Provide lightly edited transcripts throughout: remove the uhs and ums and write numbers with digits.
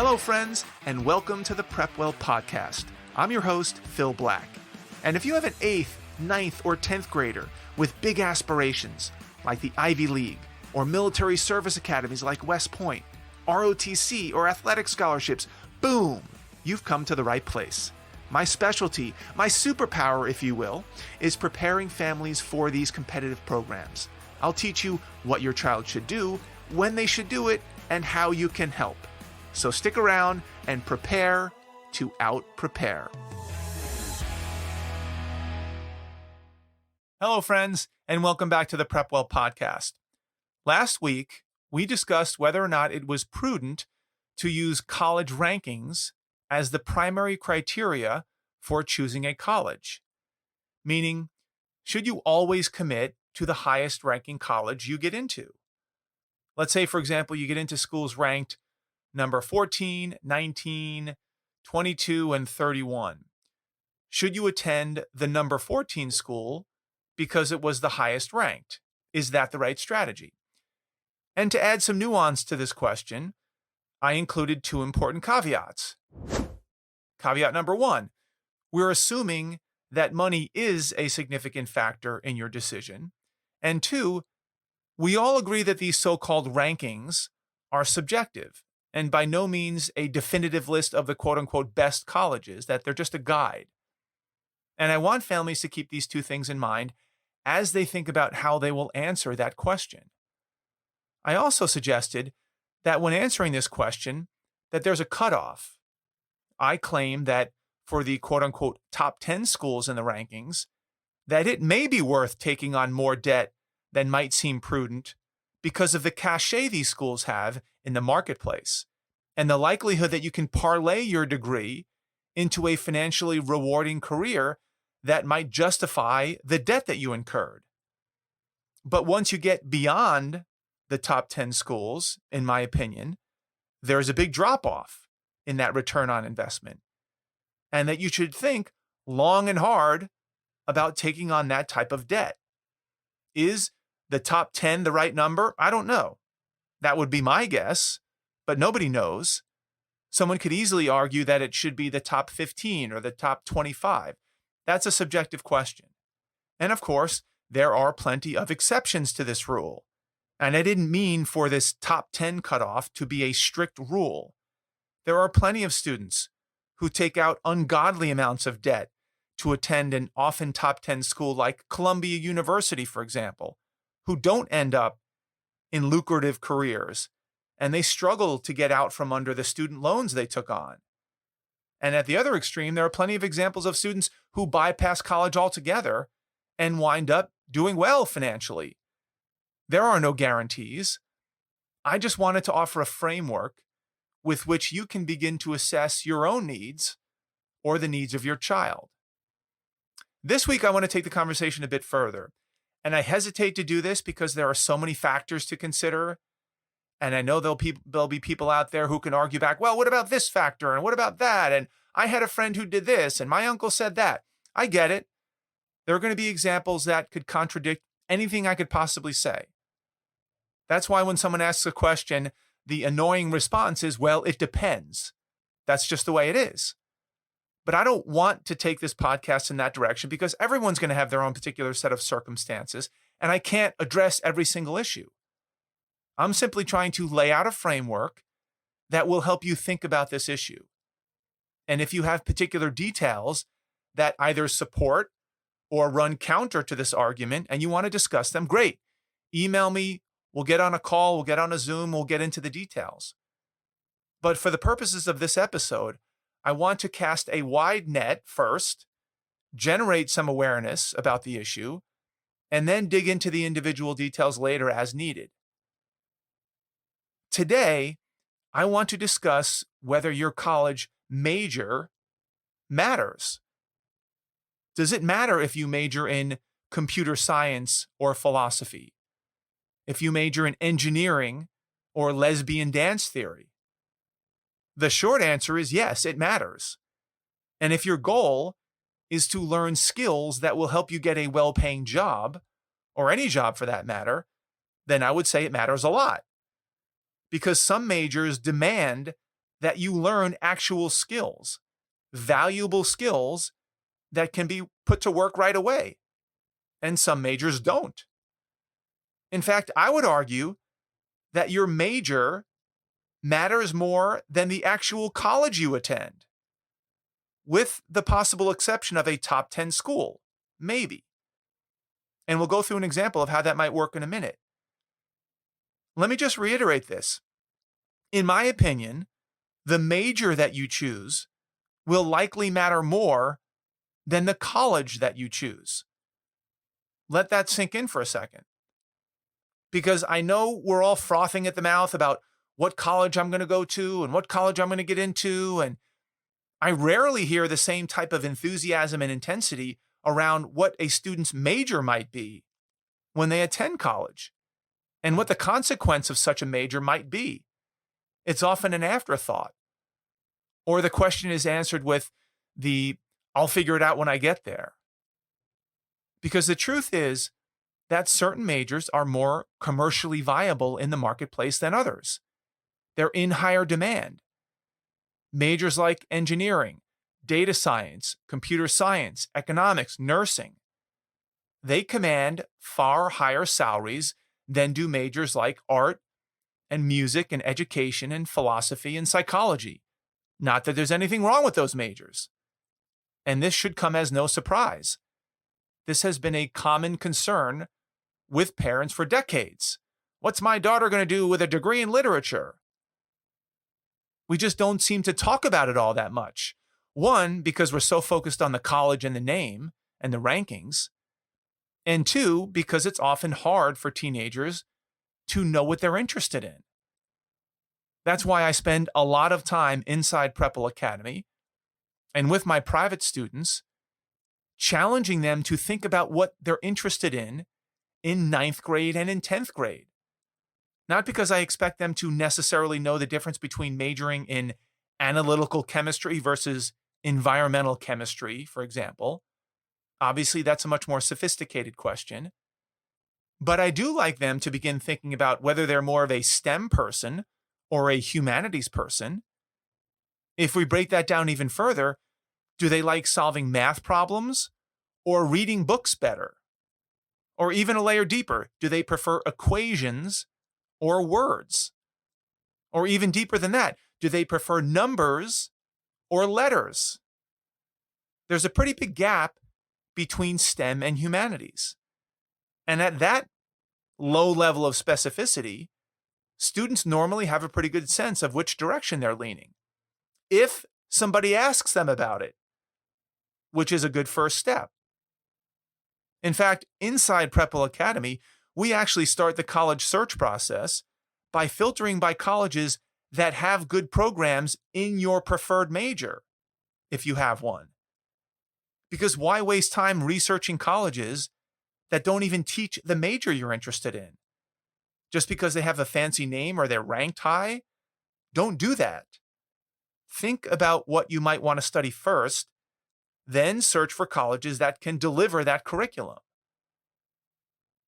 Hello, friends, and welcome to the PrepWell podcast. I'm your host, Phil Black. And if you have an 8th, 9th, or 10th grader with big aspirations, like the Ivy League, or military service academies like West Point, ROTC, or athletic scholarships, boom, you've come to the right place. My specialty, my superpower, if you will, is preparing families for these competitive programs. I'll teach you what your child should do, when they should do it, and how you can help. So stick around and prepare to out-prepare. Hello, friends, and welcome back to the PrepWell podcast. Last week, we discussed whether or not it was prudent to use college rankings as the primary criteria for choosing a college. Meaning, should you always commit to the highest ranking college you get into? Let's say, for example, you get into schools ranked number 14, 19, 22, and 31. Should you attend the number 14 school because it was the highest ranked? Is that the right strategy? And to add some nuance to this question, I included 2 important caveats. Caveat number 1, we're assuming that money is a significant factor in your decision. And 2, we all agree that these so-called rankings are subjective and by no means a definitive list of the quote-unquote best colleges, that they're just a guide. And I want families to keep these 2 things in mind as they think about how they will answer that question. I also suggested that when answering this question, that there's a cutoff. I claim that for the quote-unquote top 10 schools in the rankings, that it may be worth taking on more debt than might seem prudent because of the cachet these schools have in the marketplace and the likelihood that you can parlay your degree into a financially rewarding career that might justify the debt that you incurred. But once you get beyond the top 10 schools, in my opinion, there's a big drop-off in that return on investment, and that you should think long and hard about taking on that type of debt. Is the top 10 the right number? I don't know. That would be my guess, but nobody knows. Someone could easily argue that it should be the top 15 or the top 25. That's a subjective question. And of course, there are plenty of exceptions to this rule. And I didn't mean for this top 10 cutoff to be a strict rule. There are plenty of students who take out ungodly amounts of debt to attend an often top 10 school like Columbia University, for example, who don't end up in lucrative careers, and they struggle to get out from under the student loans they took on. And at the other extreme, there are plenty of examples of students who bypass college altogether and wind up doing well financially. There are no guarantees. I just wanted to offer a framework with which you can begin to assess your own needs or the needs of your child. This week, I want to take the conversation a bit further. And I hesitate to do this because there are so many factors to consider. And I know there'll be people out there who can argue back, well, what about this factor? And what about that? And I had a friend who did this, and my uncle said that. I get it. There are going to be examples that could contradict anything I could possibly say. That's why when someone asks a question, the annoying response is, well, it depends. That's just the way it is. But I don't want to take this podcast in that direction because everyone's going to have their own particular set of circumstances, and I can't address every single issue. I'm simply trying to lay out a framework that will help you think about this issue. And if you have particular details that either support or run counter to this argument and you want to discuss them, great. Email me. We'll get on a call. We'll get on a Zoom. We'll get into the details. But for the purposes of this episode, I want to cast a wide net first, generate some awareness about the issue, and then dig into the individual details later as needed. Today, I want to discuss whether your college major matters. Does it matter if you major in computer science or philosophy? If you major in engineering or lesbian dance theory? The short answer is yes, it matters. And if your goal is to learn skills that will help you get a well-paying job, or any job for that matter, then I would say it matters a lot. Because some majors demand that you learn actual skills, valuable skills that can be put to work right away. And some majors don't. In fact, I would argue that your major matters more than the actual college you attend, with the possible exception of a top 10 school, maybe. And we'll go through an example of how that might work in a minute. Let me just reiterate this. In my opinion, the major that you choose will likely matter more than the college that you choose. Let that sink in for a second. Because I know we're all frothing at the mouth about what college I'm going to go to and what college I'm going to get into. And I rarely hear the same type of enthusiasm and intensity around what a student's major might be when they attend college and what the consequence of such a major might be. It's often an afterthought. Or the question is answered with I'll figure it out when I get there. Because the truth is that certain majors are more commercially viable in the marketplace than others. They're in higher demand. Majors like engineering, data science, computer science, economics, nursing, they command far higher salaries than do majors like art and music and education and philosophy and psychology. Not that there's anything wrong with those majors. And this should come as no surprise. This has been a common concern with parents for decades. What's my daughter going to do with a degree in literature? We just don't seem to talk about it all that much. One, because we're so focused on the college and the name and the rankings. And two, because it's often hard for teenagers to know what they're interested in. That's why I spend a lot of time inside PrepWell Academy and with my private students, challenging them to think about what they're interested in 9th grade and in 10th grade. Not because I expect them to necessarily know the difference between majoring in analytical chemistry versus environmental chemistry, for example. Obviously, that's a much more sophisticated question. But I do like them to begin thinking about whether they're more of a STEM person or a humanities person. If we break that down even further, do they like solving math problems or reading books better? Or even a layer deeper, do they prefer equations or words? Or even deeper than that, do they prefer numbers or letters? There's a pretty big gap between STEM and humanities. And at that low level of specificity, students normally have a pretty good sense of which direction they're leaning, if somebody asks them about it, which is a good first step. In fact, inside PrepWell Academy, we actually start the college search process by filtering by colleges that have good programs in your preferred major, if you have one. Because why waste time researching colleges that don't even teach the major you're interested in? Just because they have a fancy name or they're ranked high? Don't do that. Think about what you might want to study first, then search for colleges that can deliver that curriculum.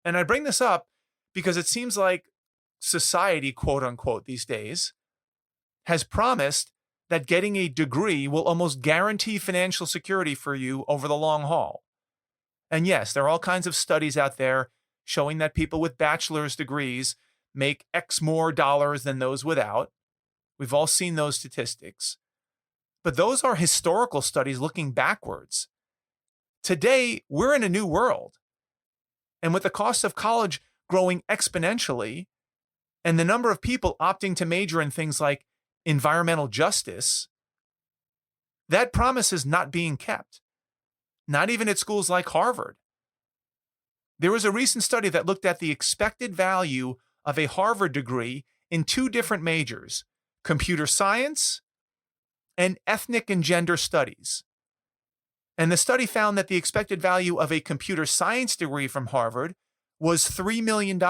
And I bring this up because it seems like society, quote unquote, these days, has promised that getting a degree will almost guarantee financial security for you over the long haul. And yes, there are all kinds of studies out there showing that people with bachelor's degrees make X more dollars than those without. We've all seen those statistics. But those are historical studies looking backwards. Today, we're in a new world. And with the cost of college growing exponentially, and the number of people opting to major in things like environmental justice, that promise is not being kept. Not even at schools like Harvard. There was a recent study that looked at the expected value of a Harvard degree in two different majors, computer science and ethnic and gender studies. And the study found that the expected value of a computer science degree from Harvard was $3 million.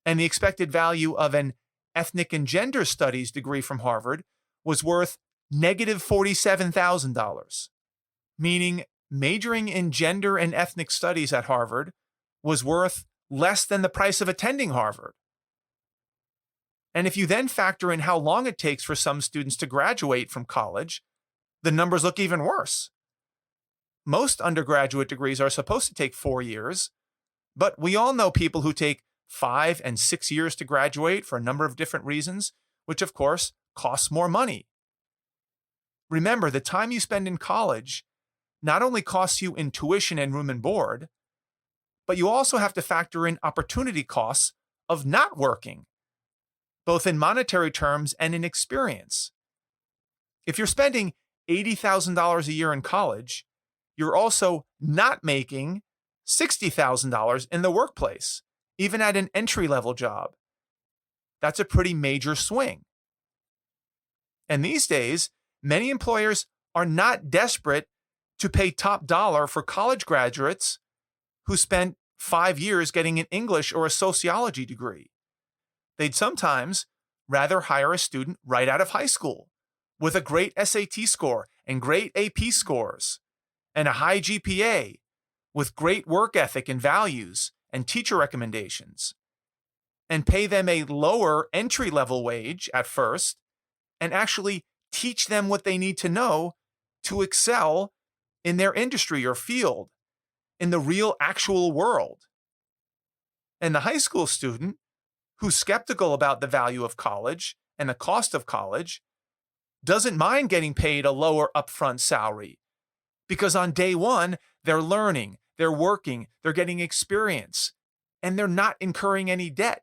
And the expected value of an ethnic and gender studies degree from Harvard was worth negative $47,000. Meaning majoring in gender and ethnic studies at Harvard was worth less than the price of attending Harvard. And if you then factor in how long it takes for some students to graduate from college, the numbers look even worse. Most undergraduate degrees are supposed to take 4 years, but we all know people who take 5 and 6 years to graduate for a number of different reasons, which of course costs more money. Remember, the time you spend in college not only costs you in tuition and room and board, but you also have to factor in opportunity costs of not working, both in monetary terms and in experience. If you're spending $80,000 a year in college, you're also not making $60,000 in the workplace, even at an entry-level job. That's a pretty major swing. And these days, many employers are not desperate to pay top dollar for college graduates who spent 5 years getting an English or a sociology degree. They'd sometimes rather hire a student right out of high school with a great SAT score and great AP scores and a high GPA with great work ethic and values and teacher recommendations, and pay them a lower entry-level wage at first and actually teach them what they need to know to excel in their industry or field, in the real actual world. And the high school student who's skeptical about the value of college and the cost of college doesn't mind getting paid a lower upfront salary, because on day one, they're learning, they're working, they're getting experience, and they're not incurring any debt.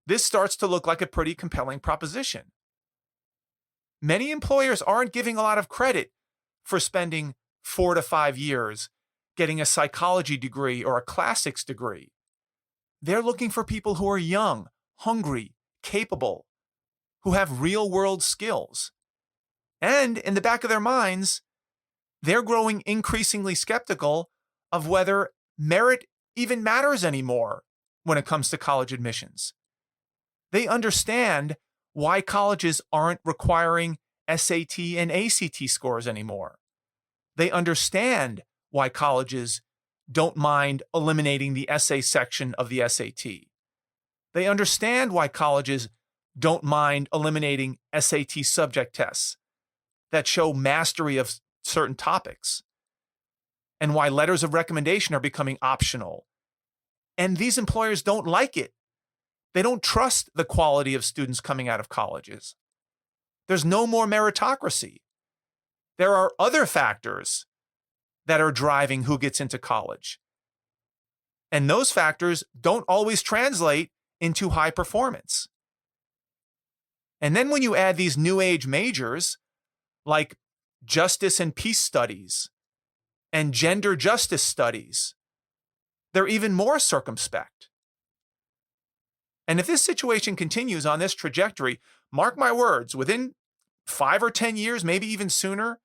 This starts to look like a pretty compelling proposition. Many employers aren't giving a lot of credit for spending 4 to 5 years getting a psychology degree or a classics degree. They're looking for people who are young, hungry, capable, who have real-world skills. And in the back of their minds, they're growing increasingly skeptical of whether merit even matters anymore when it comes to college admissions. They understand why colleges aren't requiring SAT and ACT scores anymore. They understand why colleges don't mind eliminating the essay section of the SAT. They understand why colleges don't mind eliminating SAT subject tests that show mastery of certain topics, and why letters of recommendation are becoming optional. And these employers don't like it. They don't trust the quality of students coming out of colleges. There's no more meritocracy. There are other factors that are driving who gets into college. And those factors don't always translate into high performance. And then when you add these new age majors like justice and peace studies and gender justice studies, they're even more circumspect. And if this situation continues on this trajectory, mark my words, within 5 or 10 years, maybe even sooner,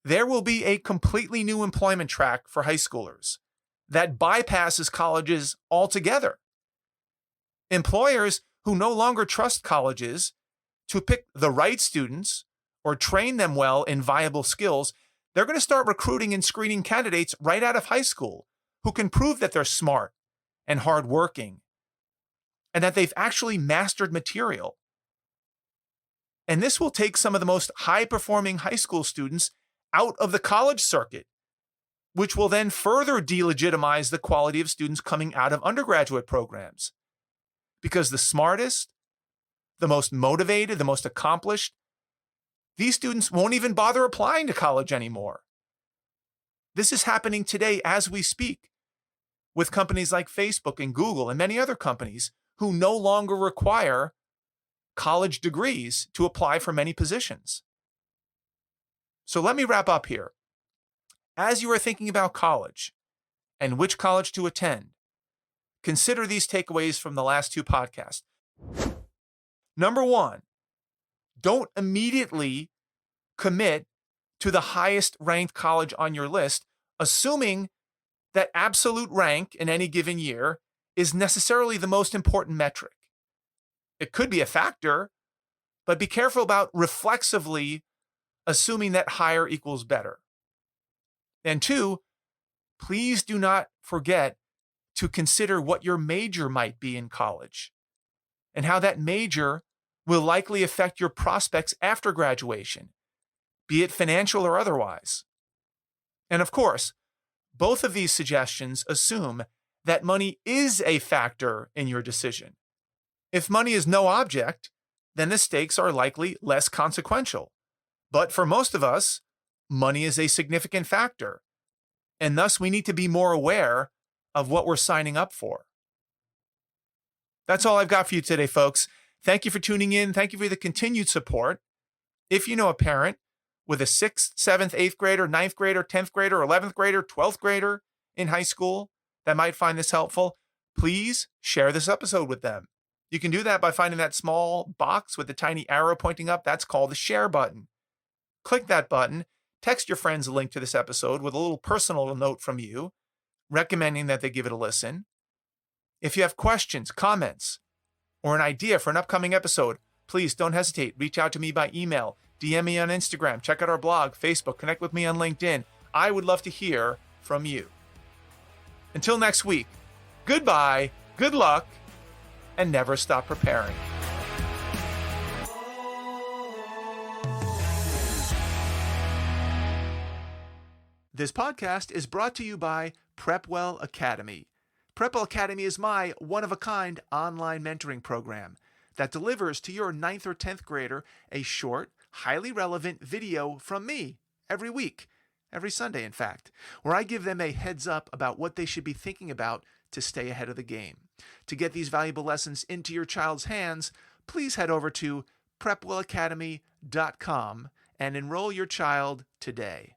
there will be a completely new employment track for high schoolers that bypasses colleges altogether. Employers who no longer trust colleges to pick the right students or train them well in viable skills, they're going to start recruiting and screening candidates right out of high school who can prove that they're smart and hardworking and that they've actually mastered material. And this will take some of the most high-performing high school students out of the college circuit, which will then further delegitimize the quality of students coming out of undergraduate programs. Because the smartest, the most motivated, the most accomplished, these students won't even bother applying to college anymore. This is happening today as we speak with companies like Facebook and Google and many other companies who no longer require college degrees to apply for many positions. So let me wrap up here. As you are thinking about college and which college to attend, consider these takeaways from the last 2 podcasts. Number 1, don't immediately commit to the highest ranked college on your list, assuming that absolute rank in any given year is necessarily the most important metric. It could be a factor, but be careful about reflexively assuming that higher equals better. And 2, please do not forget to consider what your major might be in college and how that major will likely affect your prospects after graduation, be it financial or otherwise. And of course, both of these suggestions assume that money is a factor in your decision. If money is no object, then the stakes are likely less consequential. But for most of us, money is a significant factor, and thus we need to be more aware of what we're signing up for. That's all I've got for you today, folks. Thank you for tuning in. Thank you for the continued support. If you know a parent with a 6th, 7th, 8th grader, 9th grader, 10th grader, 11th grader, 12th grader in high school that might find this helpful, please share this episode with them. You can do that by finding that small box with the tiny arrow pointing up. That's called the share button. Click that button, text your friends a link to this episode with a little personal note from you, recommending that they give it a listen. If you have questions, comments, or an idea for an upcoming episode, please don't hesitate. Reach out to me by email, DM me on Instagram, check out our blog, Facebook, connect with me on LinkedIn. I would love to hear from you. Until next week, goodbye, good luck, and never stop preparing. This podcast is brought to you by PrepWell Academy. PrepWell Academy is my one-of-a-kind online mentoring program that delivers to your 9th or 10th grader a short, highly relevant video from me every week, every Sunday, in fact, where I give them a heads up about what they should be thinking about to stay ahead of the game. To get these valuable lessons into your child's hands, please head over to PrepWellAcademy.com and enroll your child today.